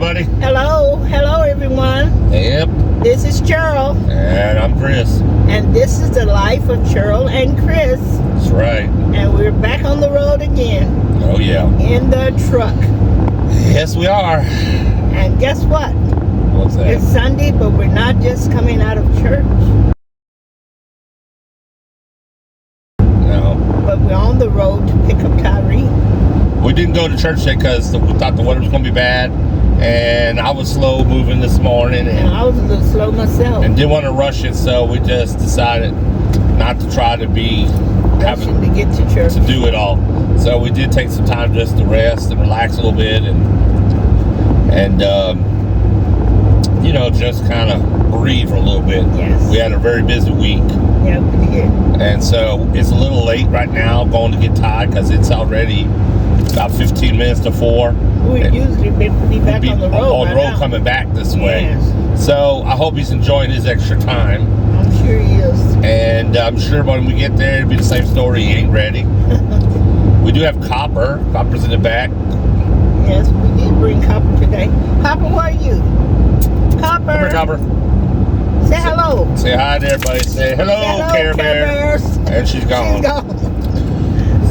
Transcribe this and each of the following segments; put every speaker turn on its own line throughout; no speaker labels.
everybody.
Hello everyone.
Yep.
This is Cheryl.
And I'm Chris.
And this is the life of Cheryl and Chris.
That's right.
And we're back on the road again.
Oh yeah.
In the truck.
Yes, we are.
And guess what?
What's that?
It's Sunday, but we're not just coming out of church.
No.
But we're on the road to pick up Thierry.
We didn't go to church today because we thought the weather was going to be bad. And I was slow moving this morning.
And I was a little slow myself.
And didn't want to rush it, so we just decided not to try to be
having to get to church.
To do it all. So we did take some time just to rest and relax a little bit and you know, just kind of breathe for a little bit.
Yes.
We had a very busy week.
Yeah, we did.
And so it's a little late right now going to get tied because it's already about 15 minutes to 4.
We'd usually be back on the road.
On the road coming back this way.
Yes.
So I hope he's enjoying his extra time.
I'm sure he is.
And I'm sure when we get there, it'll be the same story. He ain't ready. We do have Copper. Copper's in the back.
Yes, we did bring Copper today. Copper, where are you? Copper.
Come here, Copper.
Say hello.
Say hi to everybody. Say hello, Care Bear. And she's gone.
She's gone.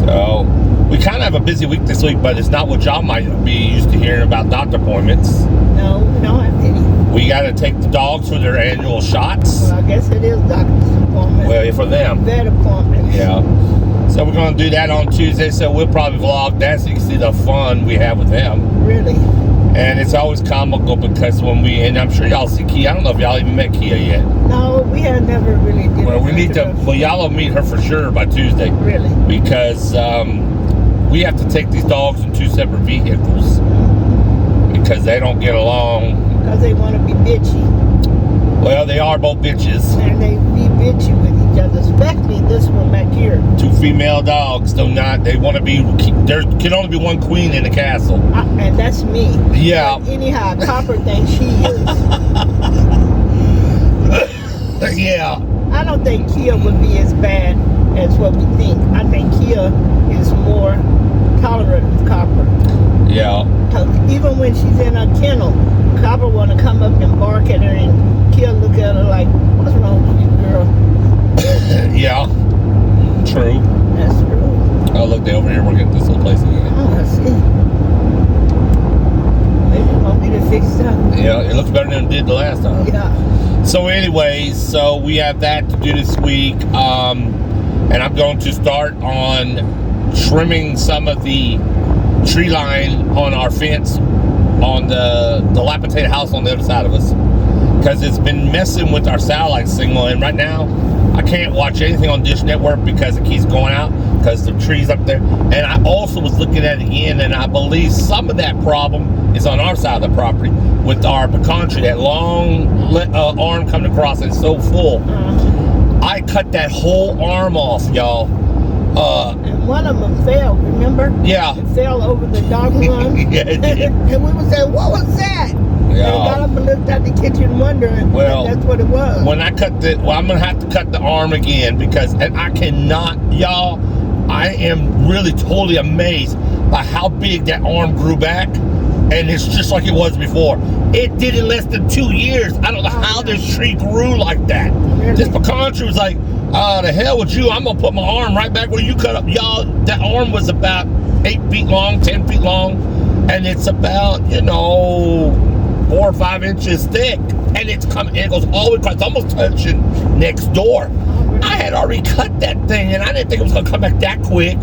So we kind of have a busy week this week, but it's not what y'all might be used to hearing about doctor appointments.
No, we don't have any.
We got to take the dogs for their annual shots.
Well, I guess it is doctor's appointment.
Well, for them.
Vet appointment.
Yeah. So we're going to do that on Tuesday, so we'll probably vlog that so you can see the fun we have with them.
Really?
And it's always comical because when we, and I'm sure y'all see Kia. I don't know if y'all even met Kia yet.
No, we have never really did.
Well, we need to, well, y'all will meet her for sure by Tuesday.
Really?
Because we have to take these dogs in 2 separate vehicles because they don't get along.
Because they want to be bitchy.
Well, they are both bitches.
And they be bitchy with each other, especially this one back here.
2 female dogs do not, they want to be, there can only be one queen in the castle.
And that's me.
Yeah.
But anyhow, Copper thinks she is.
Yeah.
I don't think Kia would be as bad as what we think. I think Kia is more tolerant of Copper.
Yeah.
Even when she's in a kennel, Copper want to come up and bark at her, and Kia look at her like, "What's wrong with you, girl?"
Yeah. True.
That's true.
Oh, look, they over here working at this little place again.
Oh, I see. Maybe it won't be to fix it up.
Yeah, it looks better than it did the last time.
Yeah.
So anyways, so we have that to do this week. And I'm going to start on trimming some of the tree line on our fence on the dilapidated house on the other side of us. Because it's been messing with our satellite signal. And right now, I can't watch anything on Dish Network because it keeps going out because the trees up there. And I also was looking at it again, and I believe some of that problem is on our side of the property with our pecan tree, that long arm coming across, and it's so full. I cut that whole arm off, y'all.
And one of them fell, remember?
Yeah.
It fell over the dog run.
Yeah, it did.
And we would say, what was that?
Yeah.
And I got up and looked at the kitchen wondering,
well,
that's what it was.
When I cut the, well, I'm going to have to cut the arm again because, and I cannot, y'all, I am really totally amazed by how big that arm grew back. And it's just like it was before. It did in less than 2 years. I don't know how this tree grew like that.
Really?
This pecan tree was like, the hell with you. I'm going to put my arm right back where you cut up. Y'all, that arm was about 8 feet long, 10 feet long. And it's about, you know, 4 or 5 inches thick. And it's coming, it goes all the way across. It's almost touching next door. I had already cut that thing, and I didn't think it was going to come back that quick.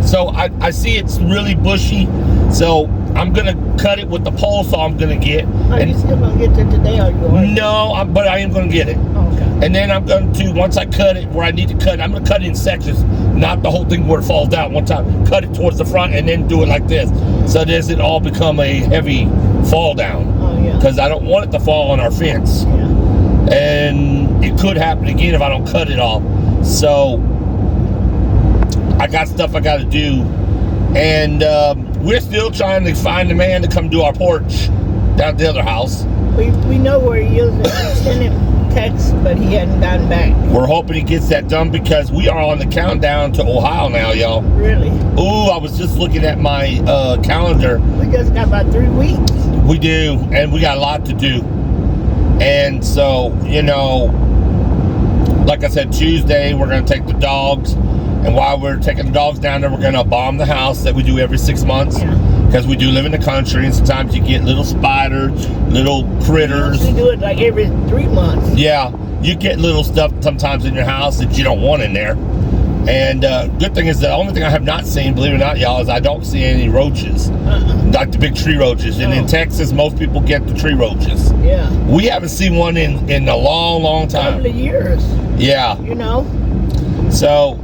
So I see it's really bushy. So I'm going to cut it with the pole saw I'm going to get.
Are you still going to get that today, or you already?
No, but I am going to get it.
Okay.
And then I'm going to, once I cut it where I need to cut, I'm going to cut it in sections, not the whole thing where it falls down one time. Cut it towards the front and then do it like this. So does it all become a heavy fall down.
Oh, yeah.
Because I don't want it to fall on our fence.
Yeah.
And it could happen again if I don't cut it off. So I got stuff I got to do. And we're still trying to find the man to come do our porch down at the other house.
We know where he is, and text, but he hadn't gotten back.
We're hoping he gets that done because we are on the countdown to Ohio now, y'all.
Really?
Ooh, I was just looking at my calendar.
We just got about 3 weeks.
We do, and we got a lot to do. And so, you know, like I said, Tuesday we're going to take the dogs. And while we're taking the dogs down there, we're going to bomb the house that we do every 6 months.
Yeah.
Because we do live in the country, and sometimes you get little spiders, little critters.
We do it like every 3 months.
Yeah, you get little stuff sometimes in your house that you don't want in there. And good thing is, the only thing I have not seen, believe it or not, y'all, is I don't see any roaches. Like the big tree roaches. And in Texas, most people get the tree roaches.
Yeah.
We haven't seen one in a long, long time.
Couple of years.
Yeah.
You know?
So,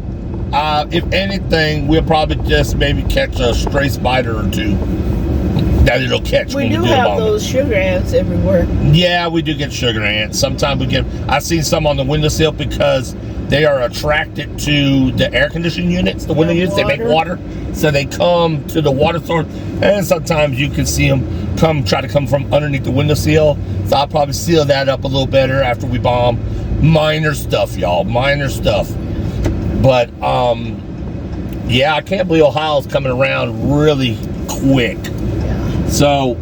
if anything, we'll probably just maybe catch a stray spider or two that it'll catch.
We do have those sugar ants everywhere.
Yeah, we do get sugar ants. Sometimes we get, I've seen some on the windowsill because they are attracted to the air conditioning units, the window units. They make water, so they come to the water source. And sometimes you can see them try to come from underneath the windowsill. So I'll probably seal that up a little better after we bomb. Minor stuff, y'all, minor stuff. But yeah, I can't believe Ohio's coming around really quick.
Yeah.
So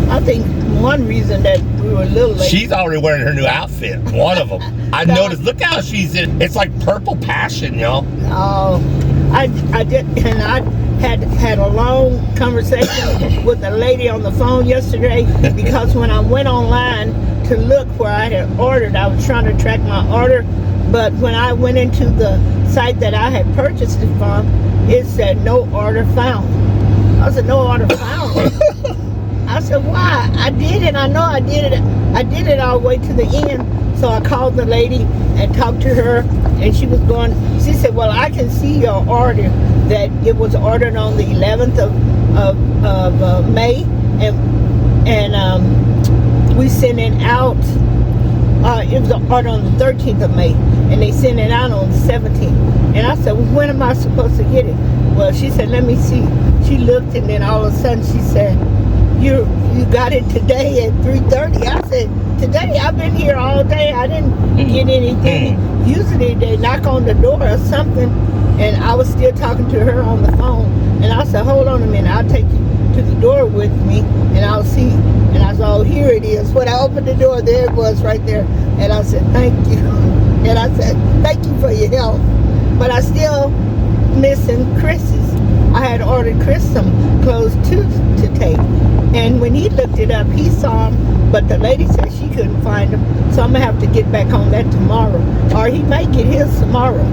I think one reason that we were a little late.
She's already wearing her new outfit. One of them. I noticed. Look how she's in. It's like purple passion, y'all.
Oh, I did, and I had a long conversation with a lady on the phone yesterday because when I went online to look where I had ordered, I was trying to track my order, but when I went into the site that I had purchased it from, it said no order found. I said, no order found. I said, why? I did it. I know I did it. I did it all the way to the end. So I called the lady and talked to her, and she was going. She said, well, I can see your order, that it was ordered on the 11th of May, and we sent it out. It was ordered on the 13th of May, and they sent it out on the 17th. And I said, well, when am I supposed to get it? Well, she said, let me see. She looked, and then all of a sudden she said, you got it today at 3:30. I said, today? I've been here all day. I didn't get anything. Usually they knock on the door or something, and I was still talking to her on the phone. And I said, hold on a minute. I'll take you to the door with me, and I'll see. And I said, oh, here it is. When I opened the door, there it was right there. And I said, thank you. And I said, thank you for your help. But I still missing Chris's. I had ordered Chris some clothes to take. And when he looked it up, he saw them, but the lady said she couldn't find them. So I'm going to have to get back on that tomorrow. Or he may get his tomorrow.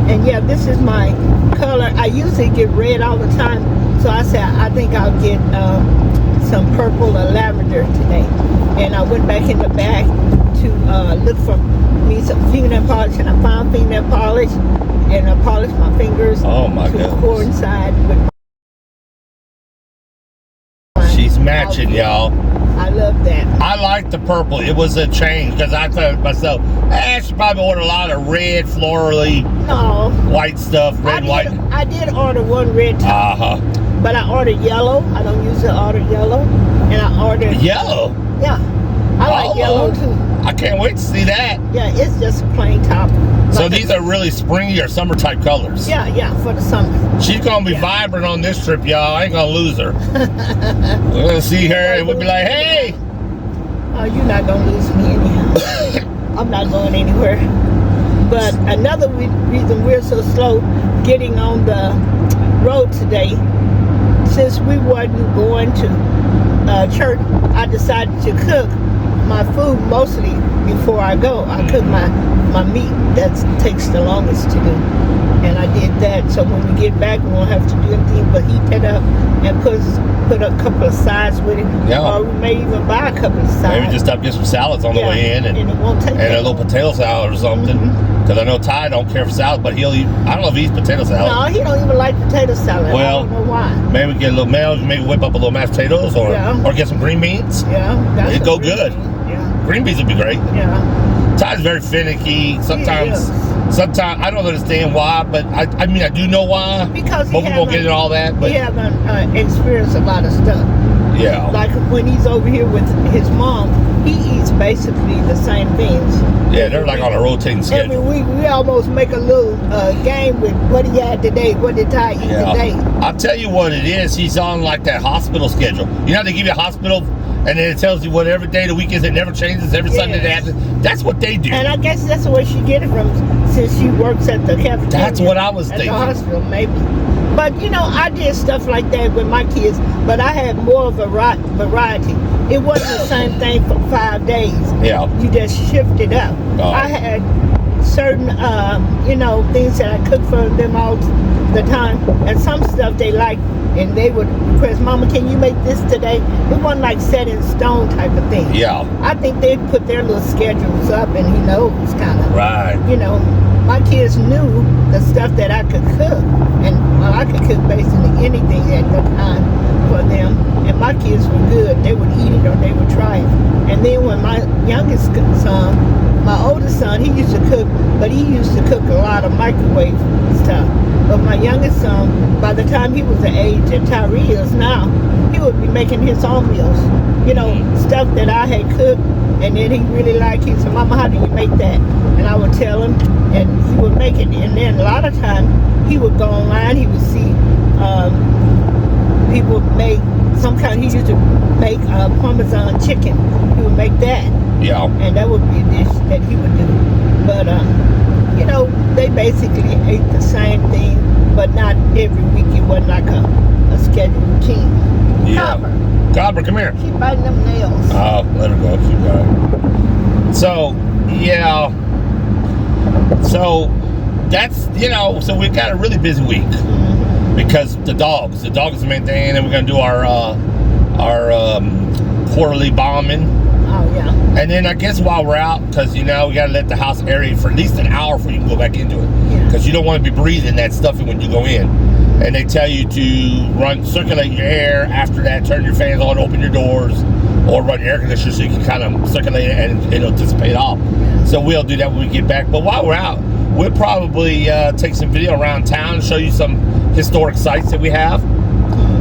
And yeah, this is my color. I usually get red all the time. So I said, I think I'll get some purple or lavender today. And I went back in the back to look for me some fingernail polish. And I found fingernail polish. And I polished my fingers.
Oh my goodness.
To coincide with.
She's matching, y'all.
I love that.
I like the purple. It was a change because I thought to myself, I should probably order a lot of red, florally, white stuff, red, white.
I did order one red top. But I ordered yellow. I don't usually order yellow. And I ordered.
Yellow?
Yeah. I like yellow too.
I can't wait to see that.
Yeah, it's just a plain top.
So these are really springy or summer type colors.
Yeah, for the summer.
She's gonna be vibrant on this trip, y'all. I ain't gonna lose her. We're gonna see her and we'll be like, hey.
Oh, you're not gonna lose me anyhow. I'm not going anywhere. But another reason we're so slow getting on the road today, since we wasn't going to church, I decided to cook my food mostly before I go. I cook my meat that takes the longest to do, and I did that. So when we get back, we won't have to do anything but heat that up and put a couple of sides with it.
Yeah.
Or we may even buy a couple of sides.
Maybe just stop get some salads on the way in, and
it won't take
a little potato salad or something. Because I know Ty don't care for salad, but he'll eat. I don't know if he eats potato salad.
No, he don't even like potato salad.
Well,
I don't know why.
Maybe get a little mayo, maybe whip up a little mashed potatoes, or get some green beans.
Yeah,
it'd go good.
Yeah,
green beans would be great.
Yeah.
Ty's very finicky. Sometimes I don't understand why, but I mean I do know why.
Because
most people won't get into all that. But
he haven't experienced a lot of stuff.
Yeah.
Like when he's over here with his mom, he eats basically the same things.
Yeah, they're like on a rotating schedule.
Every week we almost make a little game with what he had today, what did Ty eat today.
I'll tell you what it is. He's on like that hospital schedule. You know how they give you a hospital and then it tells you whatever day of the week is, it never changes every Sunday they have to. That's what they do.
And I guess that's the way she get it from, since she works at the cafeteria.
That's what I was thinking.
At the hospital, maybe. But you know, I did stuff like that with my kids, but I had more of a variety. It wasn't the same thing for 5 days.
Yeah.
You just shifted up. I had certain, you know, things that I cooked for them all the time, and some stuff they liked, and they would request, Mama, can you make this today? It wasn't like set in stone type of thing.
Yeah.
I think they'd put their little schedules up, and he knows kind of.
Right.
You know, my kids knew the stuff that I could cook, and well, I could cook basically anything at the time for them, and my kids were good. They would eat it or they would try it. And then when my youngest son, my oldest son, he used to cook, but he used to cook a lot of microwave stuff. But my youngest son, by the time he was the age that Thierry is now, he would be making his own meals. You know, stuff that I had cooked, and then he really liked it. He said, Mama, how do you make that? And I would tell him, and he would make it. And then a lot of times, he would go online, he would see people make some kind, he used to make Parmesan chicken. He would make that.
Yeah.
And that would be a dish that he would do. But, you know, they basically ate the same thing, but not every week. It wasn't like a scheduled routine.
Yeah. Cobber, come here.
Keep biting them nails.
Oh, let her go. Keep going. So, yeah. So, that's, you know, so we've got a really busy week. Because the dogs is the main thing, and then we're gonna do our quarterly bombing.
Oh yeah.
And then I guess while we're out, because you know we gotta let the house aerate for at least an hour before you can go back into it.
Yeah.
Because you don't want to be breathing that stuff when you go in. And they tell you to circulate your air. After that, turn your fans on, open your doors, or run your air conditioner so you can kind of circulate it and it'll dissipate off.
Yeah.
So we'll do that when we get back. But while we're out, we'll probably take some video around town and show you some historic sites that we have.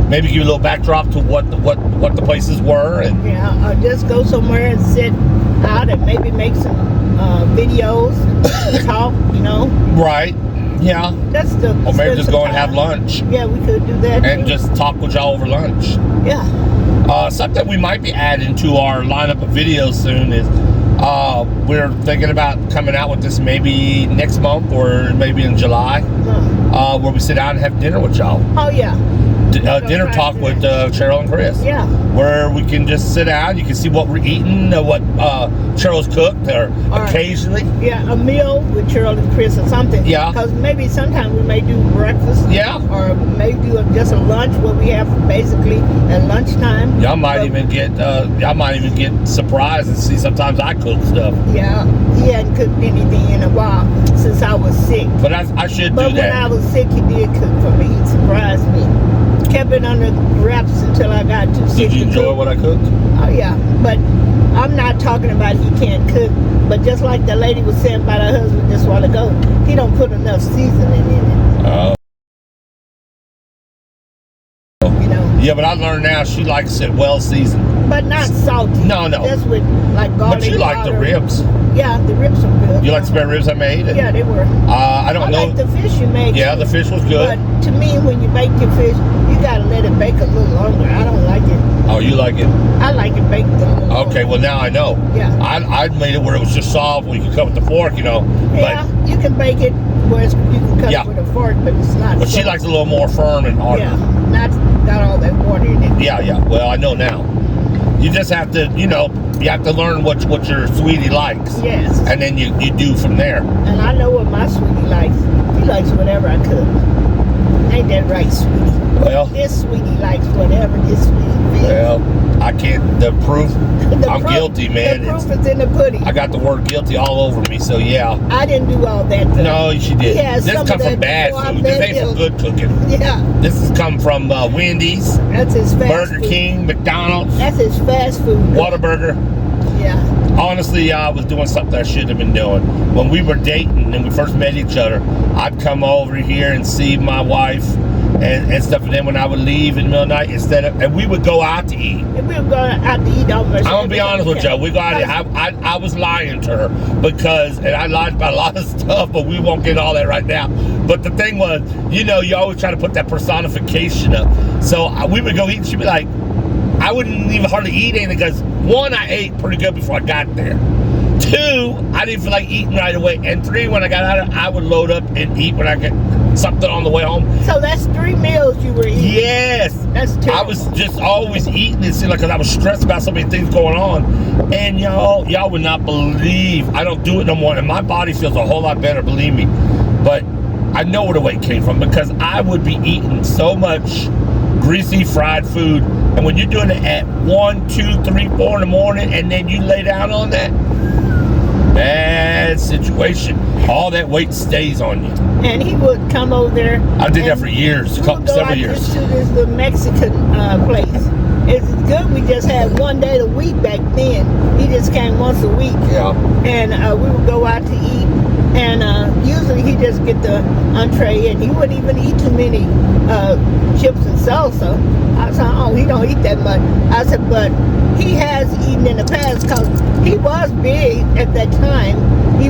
Maybe give you a little backdrop to what the places were, and
or just go somewhere and sit out and maybe make some videos and talk. You know.
Right. Yeah.
That's the.
Or maybe just go and have lunch.
Yeah, we could do that.
And
too.
just talk with y'all over lunch.
Yeah.
Something we might be adding to our lineup of videos soon is we're thinking about coming out with this maybe next month or maybe in July, where we sit down and have dinner with y'all.
Oh yeah.
Dinner talk with Cheryl and Chris.
Yeah.
Where we can just sit down, you can see what we're eating, what Cheryl's cooked, or occasionally.
Yeah, a meal with Cheryl and Chris or something.
Yeah.
Because maybe sometime we may do breakfast.
Yeah.
Or maybe do just a lunch where we have basically at lunchtime.
Y'all might even get surprised and see sometimes I cook stuff.
Yeah. He hadn't cooked anything in a while since I was sick.
But I should do that.
But when I was sick, he did cook for me. He surprised me. Kept it under wraps until I got too sick.
Did you enjoy what I cooked?
Oh yeah, but I'm not talking about he can't cook. But just like the lady was saying about her husband just a while ago, he don't put enough seasoning in it.
Oh.
You know.
Yeah, but I learned now she likes it well seasoned.
But not salty.
No.
That's with like garlic.
But you like the ribs.
Yeah, the ribs are good.
You like the spare ribs I made?
Yeah, they were.
I don't know.
I like the fish you made.
Yeah, the fish was good.
But to me, when you bake your fish, you gotta let it bake a little longer. I don't like it.
Oh, you like it?
I like it baked a little longer.
Okay, well now I know.
Yeah.
I made it where it was just soft, where you could cut with the fork, you know.
Yeah, you can bake it where you can cut it with a fork, but it's not.
But she likes it a little more firm and harder.
Yeah, not got all that water in it.
Yeah. Well, I know now. You just have to, you have to learn what your sweetie likes.
Yes.
And then you do from there.
And I know what my sweetie likes. He likes whatever I cook. Ain't that right, sweetie?
Well.
This sweetie likes whatever this sweetie feels.
Well, I can't, the proof, I'm guilty, man.
The proof is in the pudding.
I got the word guilty all over me, so yeah.
I didn't do all that.
No, she did. This come from bad food. This ain't from good cooking.
Yeah.
This has come from Wendy's.
That's his fast
Burger
food.
King, McDonald's.
That's his fast food.
Whataburger.
Yeah.
Honestly, I was doing something I shouldn't have been doing. When we were dating and we first met each other, I'd come over here and see my wife and stuff. And then when I would leave in the middle of the night, and we would go out to eat.
And we would go out to eat almost.
I'm gonna be honest with you. We go out. I was lying to her and I lied about a lot of stuff, but we won't get all that right now. But the thing was, you always try to put that personification up. So we would go eat, and she'd be like, I wouldn't even hardly eat anything because one, I ate pretty good before I got there. Two, I didn't feel like eating right away. And three, when I got out, I would load up and eat when I get something on the way home.
So that's 3 meals you were eating?
Yes.
That's terrible.
I was just always eating it, because I was stressed about so many things going on. And y'all would not believe, I don't do it no more. And my body feels a whole lot better, believe me. But I know where the weight came from, because I would be eating so much greasy fried food. And when you're doing it at 1, 2, 3, 4 in the morning, and then you lay down on that, bad situation. All that weight stays on you.
And he would come over there.
I did that for years, several years.
To this little Mexican place. It's good. We just had 1 day a week back then. He just came once a week.
Yeah.
And we would go out to eat. And usually he just get the entree, and he wouldn't even eat too many chips and salsa. I said, oh, he don't eat that much. I said, but he has eaten in the past, because he was big at that time. He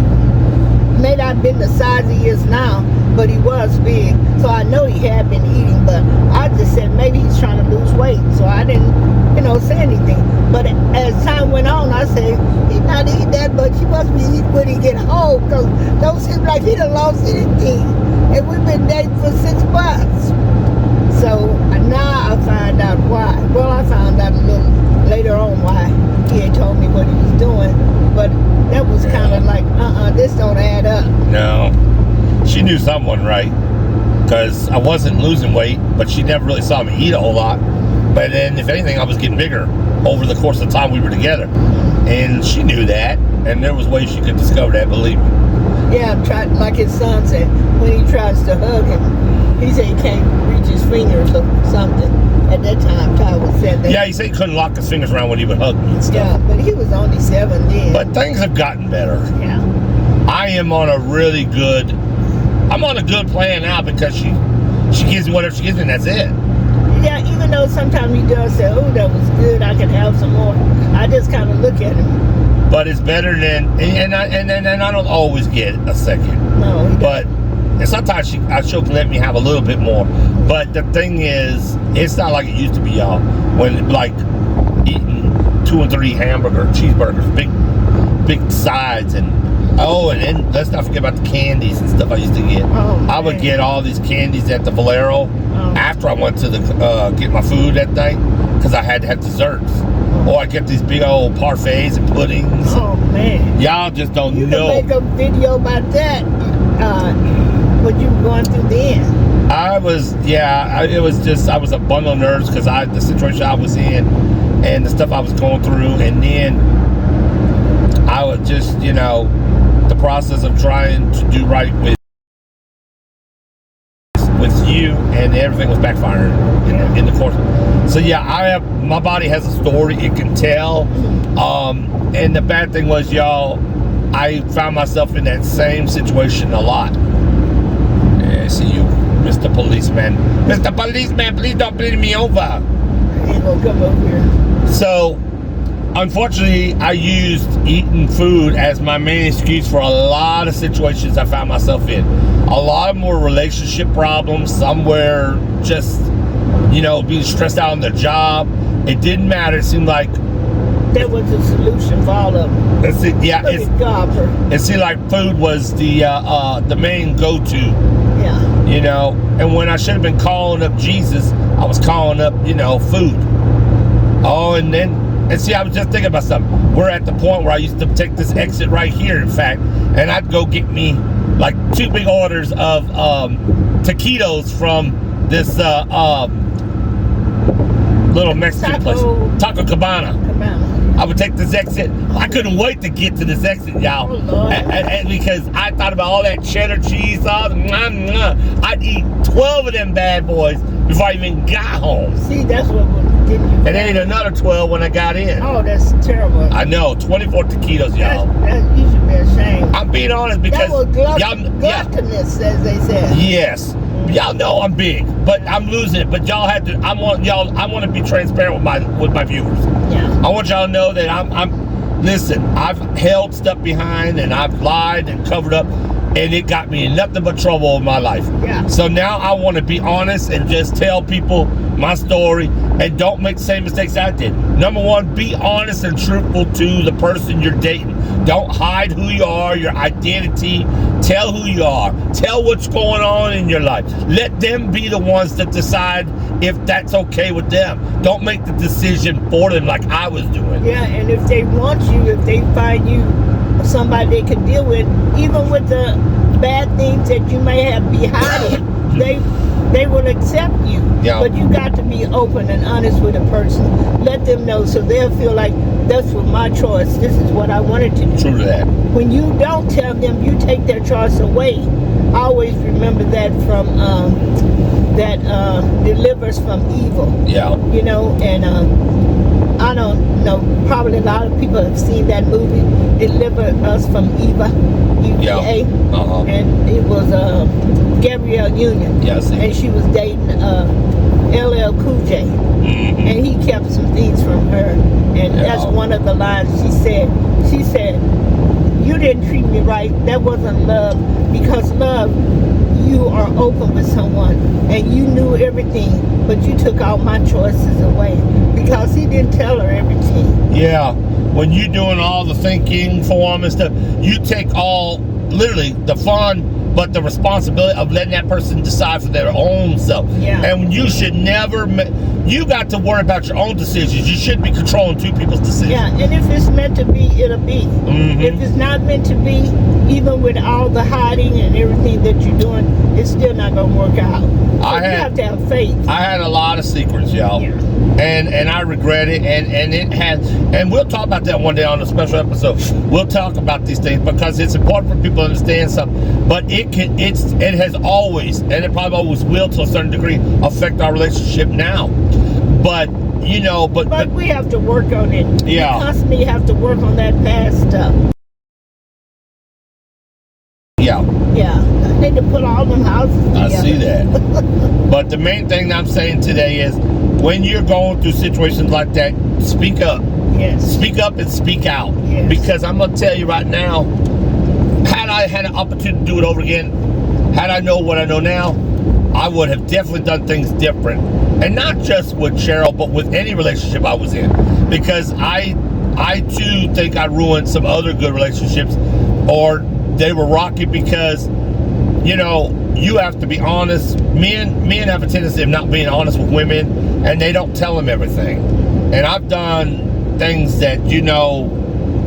may not have been the size he is now, but he was big. So I know he had been eating, but I just said maybe he's trying to lose weight. So I didn't, say anything. But as time went on, I said, he's not eating that much. He must be eating when he get home, because don't seem like he done lost anything. And we've been dating for 6 months. So now I find out why. Well, I found out a little later on why he had told me what he was doing. But that was kind of like, this don't add up.
No. She knew someone right, because I wasn't losing weight, but she never really saw me eat a whole lot. But then, if anything, I was getting bigger over the course of the time we were together. And she knew that, and there was ways she could discover that, believe me.
Yeah, like his son said, when he tries to hug him, he said he can't reach his fingers or something. At that time, Tyler said that.
Yeah, he said he couldn't lock his fingers around when he would hug me and stuff.
Yeah, but he was only 7 then.
But things have gotten better.
Yeah.
I am on a good plan now, because she gives me whatever she gives me, and that's it.
Yeah, even though sometimes he does say, oh, that was good, I can have some more. I just kind of look at him.
But it's better than, and I don't always get a second.
No, he
but and sometimes she'll let me have a little bit more. But the thing is, it's not like it used to be, y'all. When like eating 2 and 3 cheeseburgers, big sides, and then let's not forget about the candies and stuff I used to get.
Oh,
I would get all these candies at the Valero after I went to get my food that night, because I had to have desserts. Or I get these big old parfaits and puddings.
Oh man!
Y'all just don't know.
You can make a video about that. What you were going through then?
I was a bundle of nerves, because the situation I was in and the stuff I was going through, and then I was just, the process of trying to do right with you, and everything was backfiring in the course. So yeah, my body has a story, it can tell. And the bad thing was, y'all, I found myself in that same situation a lot. Yeah, see you, Mr. Policeman. Mr. Policeman, please don't bleed me over.
He gonna come over here.
So, unfortunately, I used eating food as my main excuse for a lot of situations I found myself in. A lot of them were relationship problems. Some were just, being stressed out on their job. It didn't matter. It seemed like
that was the solution for all of them.
It seemed like food was the main go-to.
Yeah.
And when I should have been calling up Jesus, I was calling up, food. Oh, and see, I was just thinking about something. We're at the point where I used to take this exit right here, in fact, and I'd go get me like 2 big orders of taquitos from this little Mexican place, Taco Cabana. I would take this exit. I couldn't wait to get to this exit, y'all. And because I thought about all that cheddar cheese sauce. I'd eat 12 of them bad boys before I even got home.
See, that's what didn't you?
And then another 12 when I got in.
Oh, that's terrible.
I know, 24 taquitos, y'all.
You should be ashamed.
I'm being honest, because
that was gluttonous, as they said.
Yes. Y'all know I'm big, but I'm losing it. But y'all have to. I want to be transparent with my viewers.
Yeah.
I want y'all to know that I'm. Listen, I've held stuff behind and I've lied and covered up, and it got me in nothing but trouble in my life.
Yeah.
So now I want to be honest and just tell people my story and don't make the same mistakes I did. Number one, be honest and truthful to the person you're dating. Don't hide who you are, your identity. Tell who you are. Tell what's going on in your life. Let them be the ones that decide if that's okay with them. Don't make the decision for them like I was doing.
Yeah, and if they want you, if they find you somebody they can deal with, even with the bad things that you may have be hiding, they will accept you.
Yeah.
But you got to be open and honest with a person. Let them know so they'll feel like that's what my choice. This is what I wanted to do.
True to that.
When you don't tell them, you take their choice away. I always remember that from that delivers from evil.
Yeah.
You know, and I don't know, probably a lot of people have seen that movie, Deliver Us from Eva, EVA.
Yeah. Uh-huh.
And it was Gabrielle Union.
Yes.
And she was dating LL Cool J.
Mm-hmm.
And he kept some things from her. And that's one of the lines she said. She said, you didn't treat me right. That wasn't love. Because love, you are open with someone and you knew everything, but you took all my choices away because he didn't tell her everything.
Yeah. When you're doing all the thinking for them and stuff, you take all, literally, the fun, but the responsibility of letting that person decide for their own self.
Yeah.
And you should never, you got to worry about your own decisions. You shouldn't be controlling two people's decisions.
Yeah, and if it's meant to be, it'll be.
Mm-hmm.
If it's not meant to be, even with all the hiding and everything that you're doing, it's still not going to work out. So you have to have faith.
I had a lot of secrets, y'all. Yeah. And I regret it, and it has, and we'll talk about that one day on a special episode. We'll talk about these things because it's important for people to understand something. But it has always, and it probably always will to a certain degree, affect our relationship now. But you know, but
we have to work on it.
Yeah,
we constantly have to work on that past stuff.
Yeah.
Yeah. I need to put all them houses together.
I see that. But the main thing that I'm saying today is, when you're going through situations like that, speak up.
Yes.
Speak up and speak out.
Yes.
Because I'm going to tell you right now, had I had an opportunity to do it over again, had I know what I know now, I would have definitely done things different. And not just with Cheryl, but with any relationship I was in. Because I too think I ruined some other good relationships, or they were rocky because, you know, you have to be honest. Men have a tendency of not being honest with women, and they don't tell them everything. And I've done things that, you know,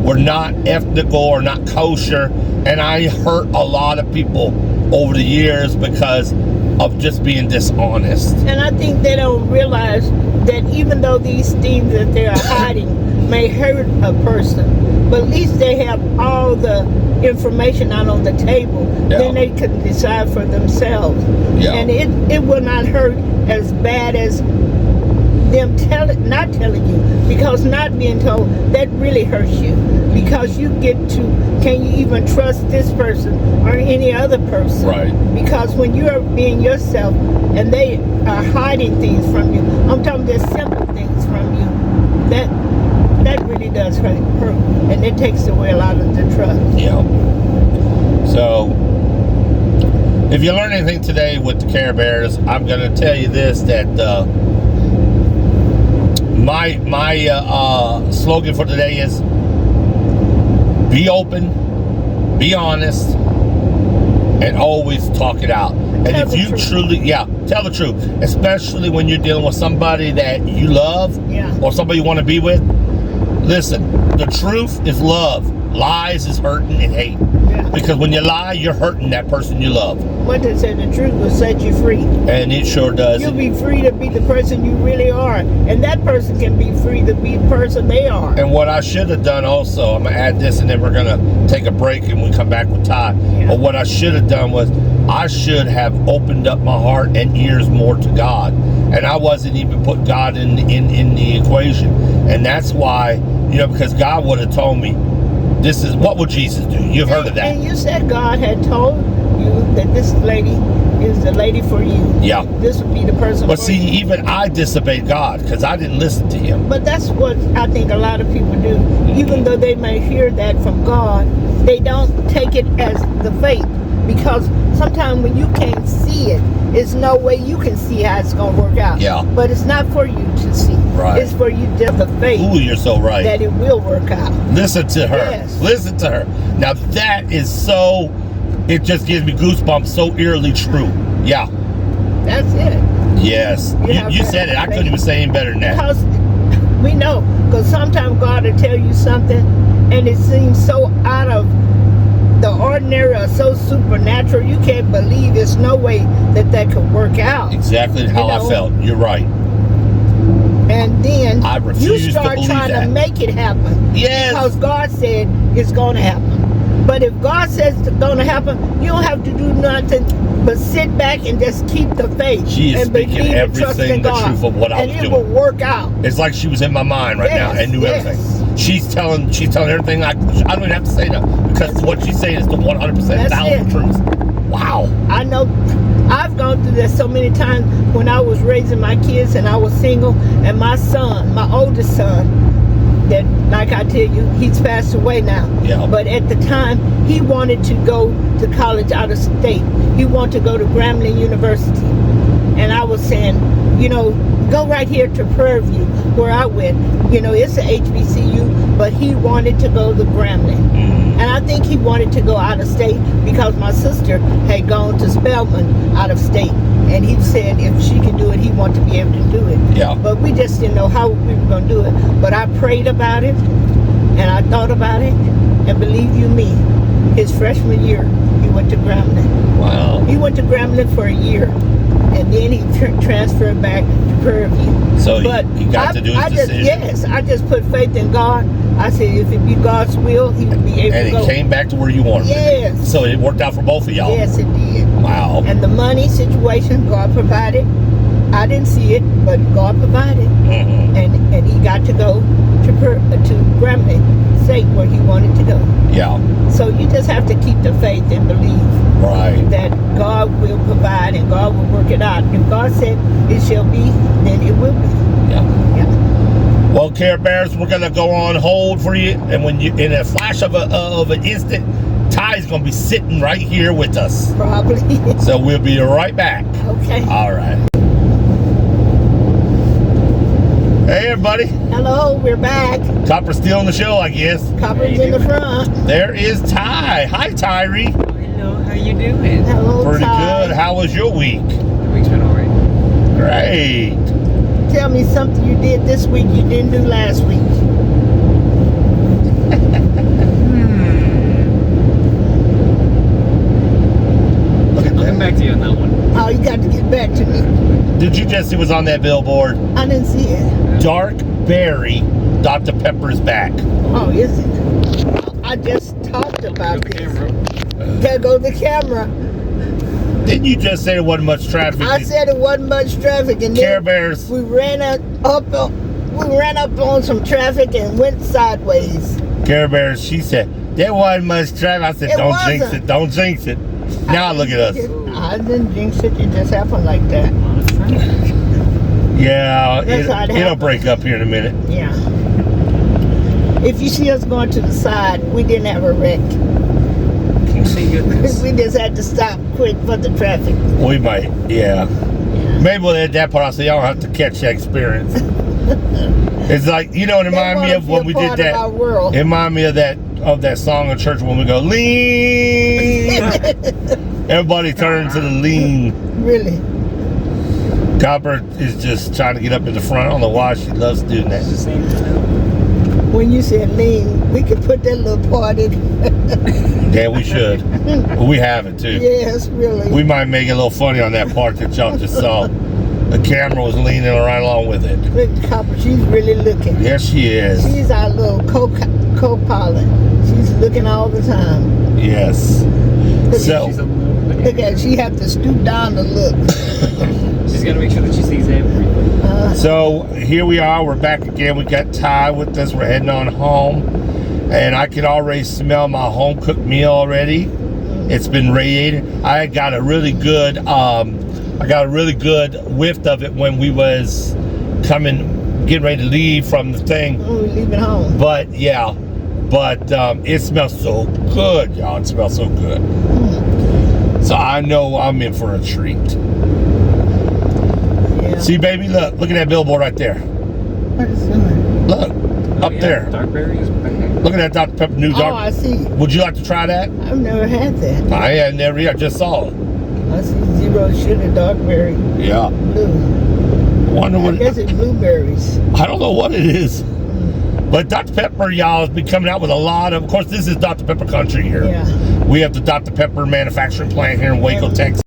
were not ethical or not kosher, and I hurt a lot of people over the years because of just being dishonest.
And I think they don't realize that even though these things that they're hiding may hurt a person, but at least they have all the information out on the table.
Yeah.
Then they can decide for themselves.
Yeah.
And it will not hurt as bad as them not telling you, because not being told, that really hurts you, because you get to, can you even trust this person or any other person?
Right.
Because when you are being yourself and they are hiding things from you, I'm talking just simple things from you, that really does hurt, and it takes away a lot of the trust.
Yeah. So, if you learn anything today with the Care Bears, I'm going to tell you this, that my slogan for today is, be open, be honest, and always talk it out. And if you truly, tell the truth, especially when you're dealing with somebody that you love, or somebody you want to be with. Listen, the truth is love. Lies is hurting and hate. Yeah. Because when you lie, you're hurting that person you love.
What they say, the truth will set you free.
And it sure does.
You'll be free to be the person you really are. And that person can be free to be the person they are.
And what I should have done also, I'm going to add this and then we're going to take a break and we come back with Ty. Yeah. But what I should have done was, I should have opened up my heart and ears more to God. And I wasn't even put God in the equation. And that's why, you know, because God would have told me, this is, what would Jesus do? You've heard of that.
And you said God had told you that this lady is the lady for you.
Yeah.
This would be the person
But
for
see,
you.
even I disobeyed God because I didn't listen to him.
But that's what I think a lot of people do. Even though they may hear that from God, they don't take it as the faith. Because sometimes when you can't see it, there's no way you can see how it's going to work out.
Yeah.
But it's not for you to see.
Right.
It's for you to have the faith.
Ooh, you're so right.
That it will work out.
Listen to her.
Yes.
Listen to her. Now that is so, it just gives me goosebumps, so eerily true. Yeah.
That's it.
Yes. You said it. I couldn't even say any better than that.
Because we know. Because sometimes God will tell you something and it seems so out of the ordinary or so supernatural, you can't believe there's no way that could work out.
Exactly how I felt. You're right.
And then
I refuse
you start
to believe
trying
that.
to make it happen.
Yes.
Because God said it's going to happen. But if God says it's going to happen, you don't have to do nothing but sit back and just keep the faith.
She is
and
speaking
believe and trust
everything
in
the
God.
truth of what I was
And it
doing.
will work out.
It's like she was in my mind right now and knew everything. She's telling everything. I don't even have to say that because what she's saying is the 100% thousand truth. Wow.
I know. I've gone through this so many times when I was raising my kids and I was single, and my son, my oldest son, that, like I tell you, he's passed away now.
Yeah.
But at the time, he wanted to go to college out of state. He wanted to go to Grambling University. And I was saying, you know, go right here to Prairie View, where I went. You know, it's a HBCU, but he wanted to go to Grambling. And I think he wanted to go out of state because my sister had gone to Spelman out of state. And he said if she could do it, he wanted to be able to do it.
Yeah.
But we just didn't know how we were going to do it. But I prayed about it, and I thought about it, and believe you me, his freshman year, he went to Grambling.
Wow.
He went to Grambling for a year, and then he transferred back to Prairie View.
So he got to do his decision.
Yes, I just put faith in God. I said if it be God's will, he would be able to go.
And he came back to where you wanted him.
Yes.
So it worked out for both of y'all.
Yes, it did.
Wow.
And the money situation, God provided. I didn't see it, but God provided.
Mm-hmm.
And he got to go to Grambling State where he wanted to go.
Yeah.
So you just have to keep the faith and believe
Right.
that God will provide and God will work it out. If God said it shall be, then it will be.
Yeah.
Yeah.
Well, Care Bears, we're gonna go on hold for you, and when you, in a flash of an instant, Ty's gonna be sitting right here with us.
Probably.
So we'll be right back.
Okay.
All right. Hey, everybody.
Hello, we're back.
Copper's still on the show, I guess.
Copper's in the front.
There is Ty. Hi, Thierry.
Hello, how you doing?
Hello,
Pretty
Ty.
good. How was your week?
The week's been alright.
Great.
Tell me something you did this week you didn't do last week.
Look at
I'll come
that.
back to you on that one.
Oh, you got to get back to me.
Did you just see what's on that billboard?
I didn't see it.
Dark Berry, Dr. Pepper's back.
Oh, is it? I just talked about
Go
this.
camera.
There go the camera.
Didn't you just say there wasn't much traffic?
I said it wasn't much traffic, and
Care
then
Bears.
we ran up on some traffic and went sideways.
Care Bears, she said, there wasn't much traffic. I said,
It
don't jinx
wasn't.
it. Don't jinx it. Now look at us.
I didn't jinx it. It just happened like that.
Yeah,
That's how it
it'll
happens.
break up here in a minute.
Yeah. If you see us going to the side, we didn't have a wreck.
Thank goodness.
We just had to stop quick for the traffic.
We might, yeah.
Yeah.
Maybe we'll add that part. I'll say y'all have to catch that experience. It's like, you know, it reminded me of when we did that.
World.
It reminded me of that song in church when we go, lean. Everybody turn to the lean.
Really.
Copper is just trying to get up in the front. I don't know why she loves doing
It's the
that.
same time.
When you said lean, we could put that little part in.
Yeah, we should. Well, we have it too.
Yes, really.
We might make it a little funny on that part that y'all just saw. The camera was leaning right along with it.
Look, Copper, she's really looking.
Yes, she is.
She's our little co-pilot. She's looking all the time.
Yes. So,
She's a little bit.
Look at her. She have to stoop down to look.
She's got to make sure that she sees everything.
so here we are. We're back again. We got Ty with us. We're heading on home. And I can already smell my home-cooked meal already. It's been radiated. I got a really good whiff of it when we was getting ready to leave from the thing.
When we leaving home.
But yeah, it smells so good, y'all. It smells so good. So I know I'm in for a treat.
Yeah.
See, baby, look at that billboard right there.
What is that?
Look, up there.
Dark berry is back.
Look at that Dr. Pepper new dark.
Oh, I see.
Would you like to try that?
I've never had that.
I had never. I just saw it.
I see zero sugar dark berry
Yeah.
blue.
Wonder
I
what.
guess it's blueberries.
I don't know what it is. But Dr. Pepper, y'all, has been coming out with a lot of course, this is Dr. Pepper country here.
Yeah.
We have the Dr. Pepper manufacturing plant here in Waco, Texas.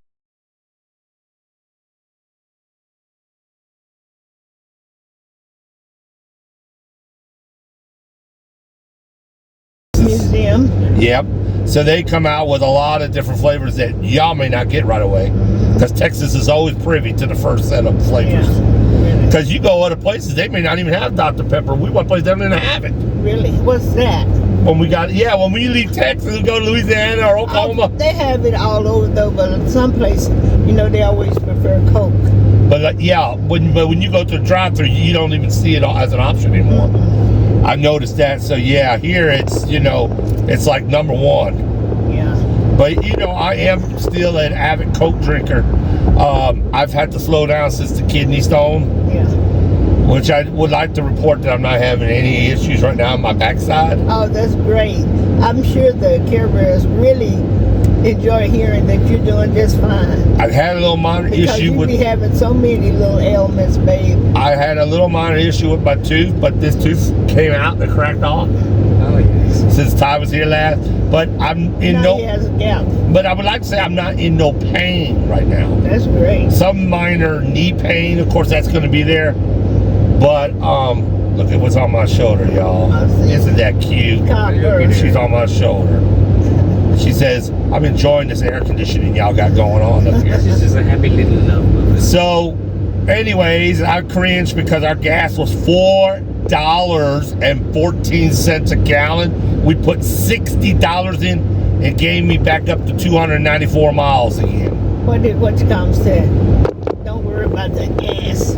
Museum.
Yep. So they come out with a lot of different flavors that y'all may not get right away. Because Texas is always privy to the first set of flavors.
Yeah. Really?
Because you go other places, they may not even have Dr. Pepper. We went places that didn't have it.
Really? What's that?
When we leave Texas and go to Louisiana or Oklahoma.
They have it all over though, but in some places, they always prefer Coke.
But when you go to a drive-thru, you don't even see it as an option anymore. I noticed that. So yeah, here it's it's like number one.
Yeah.
But I am still an avid Coke drinker. I've had to slow down since the kidney stone.
Yeah.
Which I would like to report that I'm not having any issues right now on my backside.
Oh, that's great. I'm sure the Care Bears really enjoy hearing that you're doing just fine.
I've had a little minor
Because
issue
you be having so many little ailments, babe.
I had a little minor issue with my tooth, but this tooth came out and cracked off
Oh, yes.
since Ty was here last. But I'm in
Now he has a gap.
But I would like to say I'm not in no pain right now.
That's great.
Some minor knee pain, of course, that's going to be there. But look at what's on my shoulder, y'all.
I see.
Isn't that cute?
Converse.
She's on my shoulder. She says, I'm enjoying this air conditioning y'all got going on up here.
She's just a happy little love movie.
So, anyways, I cringed because our gas was $4.14 a gallon. We put $60 in and gave me back up to 294 miles again.
What did Tom say? Don't worry about the gas.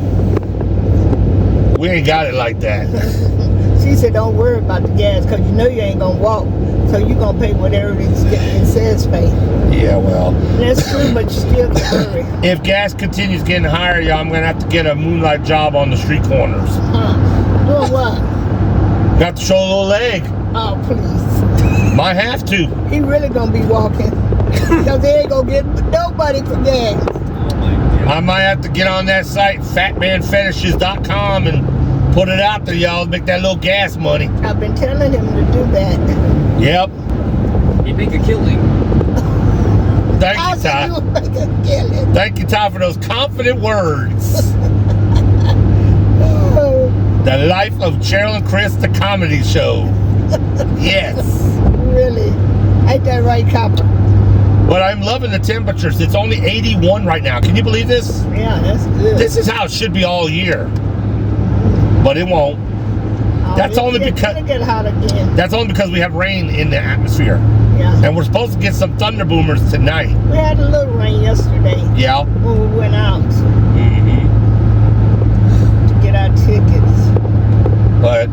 We ain't got it like that.
She said, don't worry about the gas because you ain't going to walk. So you're going to pay whatever it says pay.
Yeah, well.
That's true, but you still can hurry.
If gas continues getting higher, y'all, I'm going to have to get a moonlight job on the street corners.
Huh? Doing what?
Got to show a little leg.
Oh, please.
Might have to.
He really going to be walking. Because they ain't going to get nobody for gas.
Oh, my God.
I might have to get on that site, fatmanfetishes.com, and put it out there, y'all. Make that little gas money.
I've been telling him to do that.
Yep.
You make a killing.
Thank
I
you,
said
Ty.
you would make a killing.
Thank you, Ty, for those confident words.
Oh,
The Life of Cheryl and Chris, the comedy show. Yes.
really? Ain't that right, Copper?
But I'm loving the temperatures. It's only 81 right now. Can you believe this?
Yeah, that's good.
This is how it should be all year. But it won't. That's only because-
It's gonna get hot again.
That's only because we have rain in the atmosphere.
Yeah.
And we're supposed to get some thunder boomers tonight.
We had a little rain yesterday
Yeah.
when we went out
Mm-hmm.
to get our tickets.
But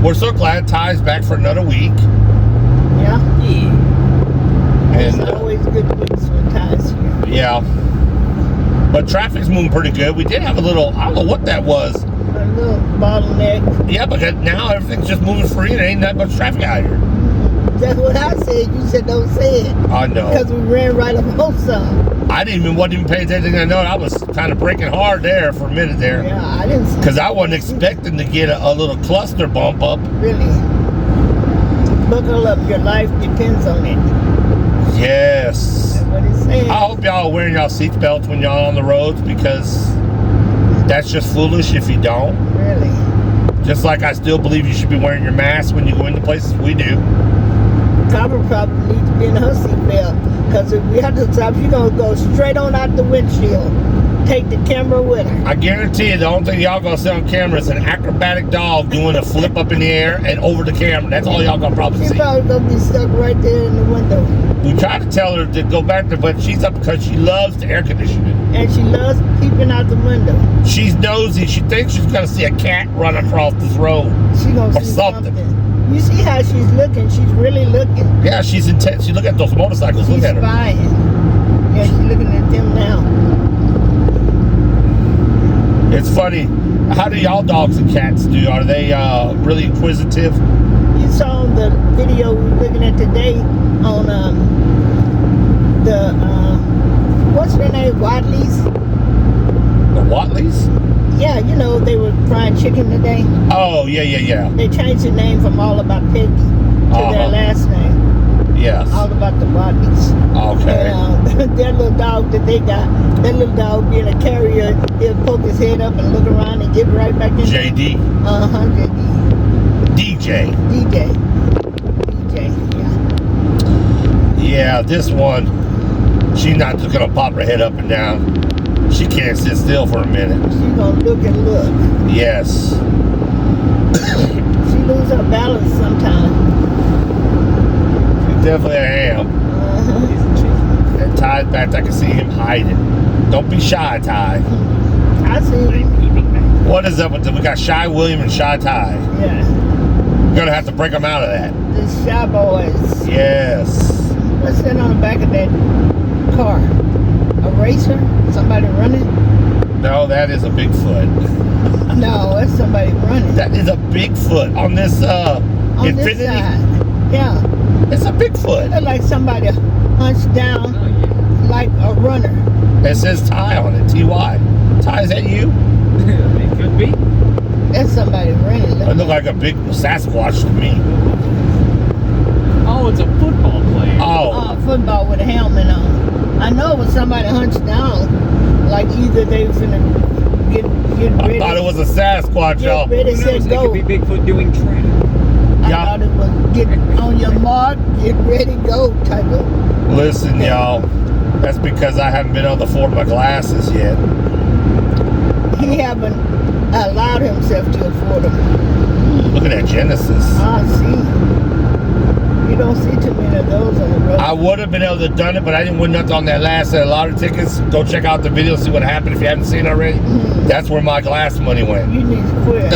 we're so glad Ty's back for another week.
Yeah.
Yeah.
It's
And
always good weeks when Ty's here.
yeah. But traffic's moving pretty good. We did have a little, I don't know what that was.
A little bottleneck.
Yeah, because now everything's just moving free and ain't that much traffic out here.
That's what I said. You said don't say it.
I know.
Because we ran right up on some.
I wasn't even paying attention. I know I was kind of braking hard there for a minute there.
Yeah, I didn't see
Because I wasn't expecting to get a little cluster bump up.
Really. Buckle up. Your life depends on it.
Yes.
That's what it says.
I hope y'all are wearing y'all seatbelts when y'all on the roads because that's just foolish if you don't.
Really.
Just like I still believe you should be wearing your mask when you go into places we do.
Copper probably needs to be in her seatbelt. Because if we have to stop, she's going to go straight on out the windshield. take the camera with her.
I guarantee you, the only thing y'all gonna see on camera is an acrobatic dog doing a flip up in the air and over the camera. That's all y'all gonna probably
She's
see.
probably gonna be stuck right there in the window.
We tried to tell her to go back there, but she's up because she loves the air conditioning.
And she loves peeping out the window.
She's nosy. She thinks she's gonna see a cat run across this road.
She gonna
Or
see
something.
You see how she's looking? She's really looking.
Yeah, she's intense. She look at those motorcycles.
She's
Look at her.
spying. Yeah, she's looking at them now.
It's funny. How do y'all dogs and cats do? Are they really inquisitive?
You saw the video we were looking at today on what's their name? Wadley's?
The Watleys?
Yeah, you know, they were frying chicken today.
Oh, yeah.
They changed the name from All About Peggy to their last name.
Yes.
All About the Wadleys.
Okay.
And their little dog that they got, that little dog being a carrier, he'll poke his head up and look around and get right back in.
JD.
JD.
DJ.
DJ, yeah.
Yeah, this one, she's not just gonna pop her head up and down. She can't sit still for a minute.
She's gonna look and look.
Yes.
She lose her balance sometimes.
She's definitely a ham.
Isn't she?
And Ty's back, I can see him hiding. Don't be shy, Ty.
I see him.
I'm peeping back.
What is up with them? We got Shy William and Shy Ty.
Yeah.
We're gonna have to break them out of that.
The shy boys.
Yes.
What's that on the back of that car? A racer? Somebody running?
No, that is a Bigfoot.
No, that's somebody running.
That is a Bigfoot on this
on
Infinity.
this side. Yeah.
It's a Bigfoot.
It's like somebody hunched down
Oh, yeah.
like a runner.
It says Ty on it. Ty. Ty, is that you?
It could be.
That's somebody running.
It looked like a big Sasquatch to me.
Oh, it's a football player.
Oh.
Football with a helmet on. I know it was somebody hunched down. Like either they was finna get
I
ready.
thought it was a Sasquatch,
Get
y'all.
ready,
Who
said
knows? It
go.
could be Bigfoot doing training.
I
Yeah.
thought it was get on your mark, get ready, go type of.
Listen, y'all. That's because I haven't been able to afford my glasses yet.
He haven't allowed himself to afford them.
Look at that Genesis.
I see. You don't see too many of those on the road.
I would have been able to done it, but I didn't win nothing on that last set of lottery tickets. Go check out the video, see what happened if you haven't seen it already. That's where my glass money went.
You need to quit.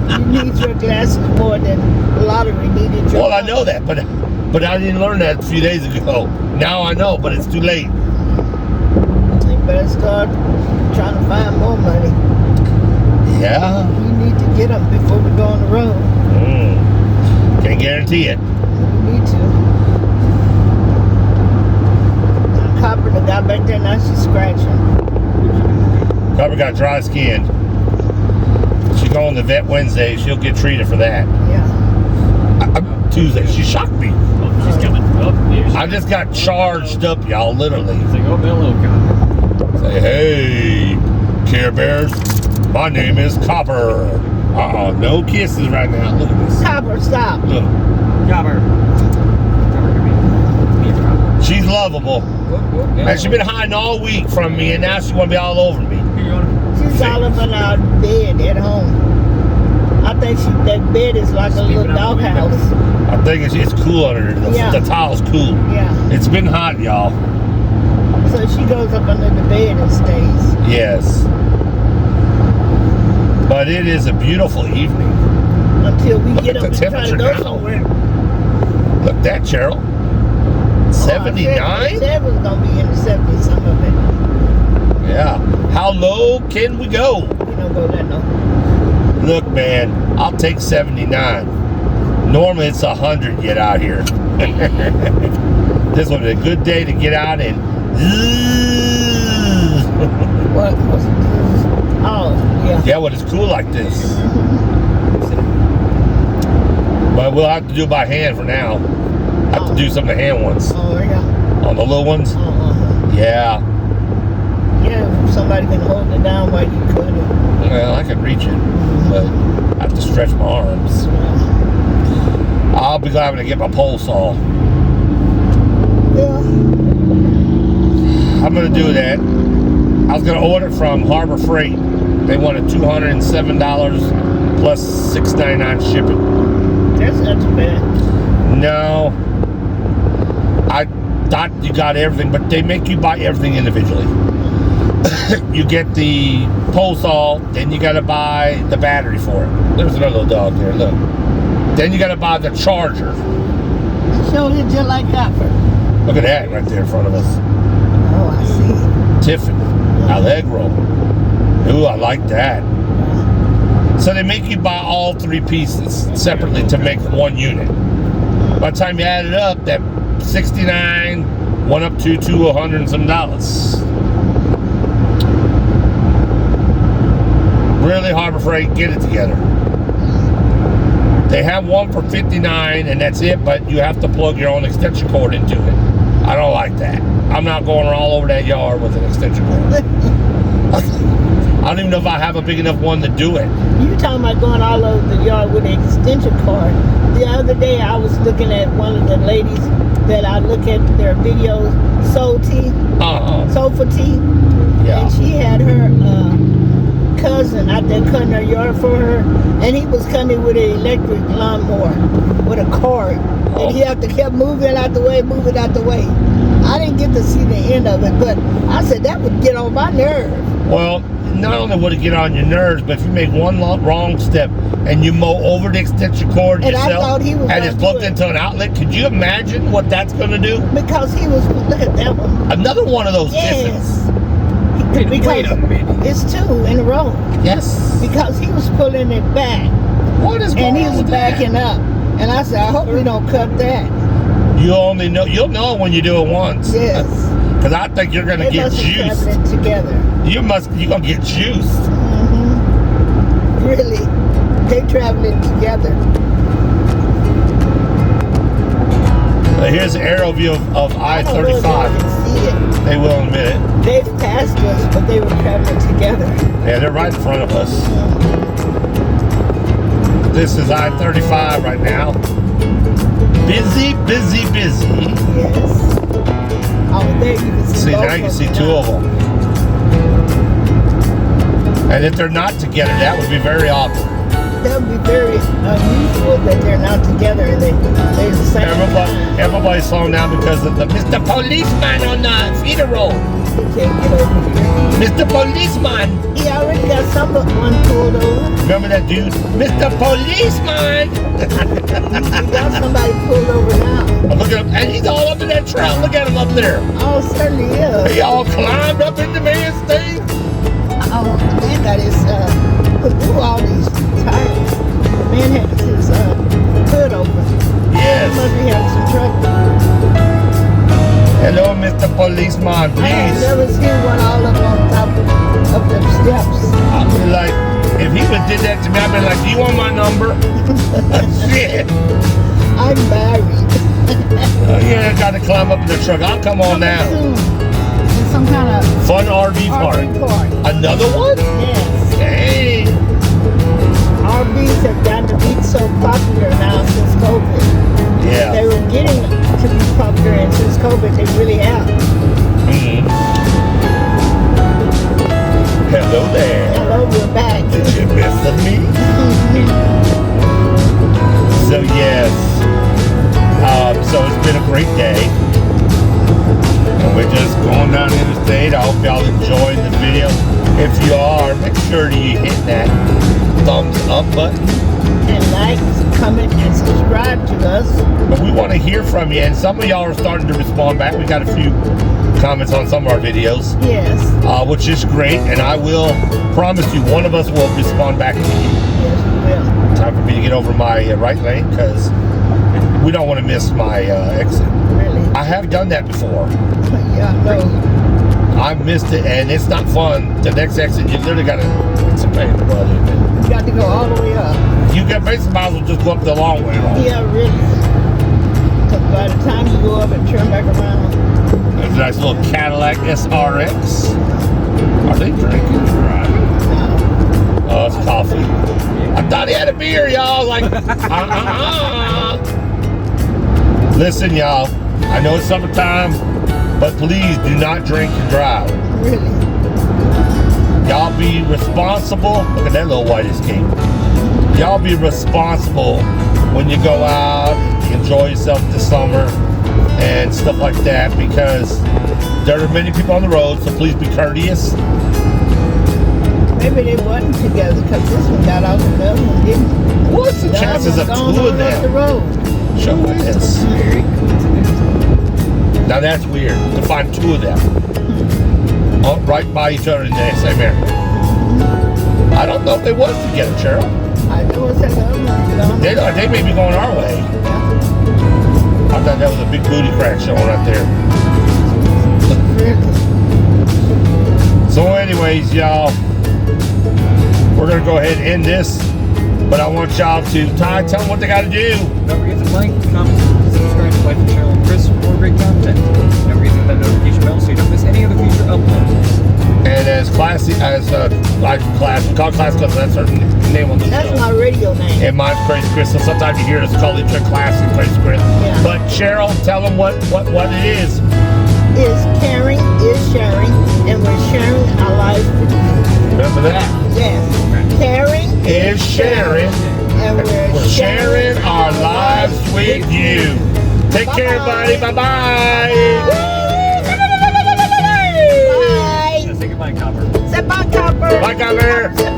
You need your glasses more than lottery needed your
Well, I know that, but I didn't learn that a few days ago. Now I know, but it's too late.
You better start trying to find more money.
Yeah.
You need to get them before we go on the road.
Can't guarantee it.
You need to. Copper that got back there, now she's scratching.
Copper got dry skin. She going to the vet Wednesday. She'll get treated for that.
Yeah.
Tuesday. She shocked me.
Oh, she's coming. Oh, there she
I just got charged up, y'all, literally.
It's like, oh, hello, Copper.
Say, hey, Care Bears, my name is Copper. No kisses right now. Look at this.
Copper, stop.
Look.
Copper. Copper, come here. Here, Copper.
She's lovable.
Whoop, whoop,
And she's been hiding all week from me, and now she want to be all over me.
Here, you want
She's all up in our bed at home. I think that bed is like a little
Sleeping out the window.
doghouse.
I think it's cool under there.
Yeah.
The tile's cool.
Yeah.
It's been hot, y'all.
So she goes up under the bed and stays.
Yes. But it is a beautiful evening.
Until we get
at
up
the
and try to
temperature
go
now.
somewhere.
Look at that, Cheryl.
I
79?
said it was going to be in the 70s, some of it.
Yeah. How low can we go?
We don't go that low.
Look, man, I'll take 79. Normally it's 100 get out here. This was a good day to get out and
What? Oh, yeah.
yeah, when it's cool like this. But we'll have to do it by hand for now. Have to do some of the hand ones.
Oh, yeah.
On the little ones? Yeah.
Yeah, if somebody can hold it down while you cut it.
Well, I can reach it, but I have to stretch my arms. I'll be glad when I get my pole saw.
Yeah.
I'm gonna do that. I was gonna order from Harbor Freight. They wanted $207 plus $6.99 shipping.
That's not too bad.
No, I thought you got everything, but they make you buy everything individually. You get the pole saw, then you gotta buy the battery for it. There's another little dog there, look. Then you gotta buy the charger.
It showed it just like copper.
Look at that right there in front of us.
Oh, I see.
Tiffany, Allegro. Ooh, I like that. So they make you buy all three pieces separately to make one unit. By the time you add it up, that 69 went up to $100 and some dollars. Really, Harbor Freight, get it together. They have one for $59 and that's it, but you have to plug your own extension cord into it. I don't like that. I'm not going all over that yard with an extension cord. I don't even know if I have a big enough one to do it.
You talking about going all over the yard with an extension cord. The other day I was looking at one of the ladies that I look at their videos, Soul Tea, Soulful Tea.
Yeah.
And she had her cousin out there cutting her yard for her, and he was coming with an electric lawnmower with a cord. And he had to keep moving out the way, moving out the way. I didn't get to see the end of it, but I said that would get on my nerve.
Well, not only would it get on your nerves, but if you make one wrong step and you mow over the extension cord
And I
yourself
thought he was
and it's
gonna
plugged
do it.
into an outlet, could you imagine what that's going to do?
Because he was, look at that one.
Another one of those
Yes.
Tiffins.
Wait a minute.
It's two in a row.
Yes.
Because he was pulling it back
What is going
and he
on
was
with
backing up. And I said, I hope we don't cut that.
that? You'll know when you do it once.
Yes.
Because I think you're going to
They
get
must have
juiced.
traveled together.
You're going to get juiced.
Really. They traveling together.
Here's an aerial view of
I don't know if they
I-35.
can see it.
They will in a minute.
They've passed us, but they were traveling together.
Yeah, they're right in front of us. This is I-35 right now. Busy, busy, busy.
Yes. Oh, there you can see
See,
both
now you can
of
see
them
two
now.
of them. And if they're not together, that would be very awkward.
That would be very unusual that they're not together and they're the same time.
Everybody's slowing down because of the Mr. Policeman on the feeder road.
He can't get over here.
Mr. Policeman.
He already got someone pulled over.
Remember that dude? Mr. Policeman.
He got somebody pulled over now.
Look at him. And he's all up in that truck. Look at him up there.
Oh, certainly is.
He all climbed up in the man's thing.
Oh, the man got his, put through all these tires. The man had his hood open. He
Yes.
must be having some trouble.
Hello, Mr. Policeman,
I have
please.
never seen one all up on top of them steps.
I'd be like, if he would did that to me, I'd be like, do you want my number? Shit.
I'm married.
Yeah, I got to climb up in the truck. I'll come on now.
Soon. It's some kind of
Fun RV park.
RV park.
Another one?
Yes.
Hey.
RVs have gotten to be so popular now since COVID. They
Yeah.
were getting to be popular, and since COVID, they really have.
Mhm. Hello there.
Hello, we're back.
Did you miss me? So yes. So it's been a great day. And we're just going down the interstate. I hope y'all enjoyed the video. If you are, make sure you hit that thumbs up button.
And like, comment, and subscribe to us.
But we want to hear from you, and some of y'all are starting to respond back. We got a few comments on some of our videos,
Yes.
which is great, and I will promise you one of us will respond back to you.
Yes, we will.
Time for me to get over my right lane because we don't want to miss my exit.
Really.
I have done that before.
Yeah, no.
I missed it, and it's not fun. The next exit, you literally got to, it's a pain in the butt, isn't it?
You got to go all the way up.
You got basically might as well just go up the long way around.
Yeah, really. Because by the time you go up and turn back around,
There's a nice little Cadillac SRX. Are they drinking or driving? Oh, it's coffee. I thought he had a beer, y'all. Like, Listen, y'all. I know it's summertime. But please do not drink and drive.
Really?
Y'all be responsible. Look at that little white escape. Y'all be responsible when you go out, enjoy yourself this summer and stuff like that, because there are many people on the road, so please be courteous.
Maybe they wasn't together because this one got out and the other one didn't.
What's the chances of two of
Up the
them?
road.
Show this.
Very coincidental.
Now that's weird to find two of them. Oh, right by each other in the same area. I don't know if they was together, Cheryl.
I know it's that the other one.
They may be going our way. I thought that was a big booty crack showing right there. So anyways, y'all, we're going to go ahead and end this. But I want y'all to, Ty, tell them what they got to do.
Don't forget to like, comment, subscribe to Cheryl and Chris for great content. Don't forget to hit that notification bell so you don't miss any of the future uploads.
And as classy as like class, we call class because that's our name on the
That's
show.
my radio name.
And mine's Crazy Chris, so sometimes you hear us call each other Classy Crazy Chris.
Yeah.
But Cheryl, tell them what it is.
Is caring is sharing, and we're sharing our lives with you.
Remember that?
Yes. Caring
Is sharing.
and we're
Sharing our lives with you. Take care, buddy. Bye-bye.
Bye.
Say goodbye, Copper.
Say bye, Copper.
Bye, Copper.
Say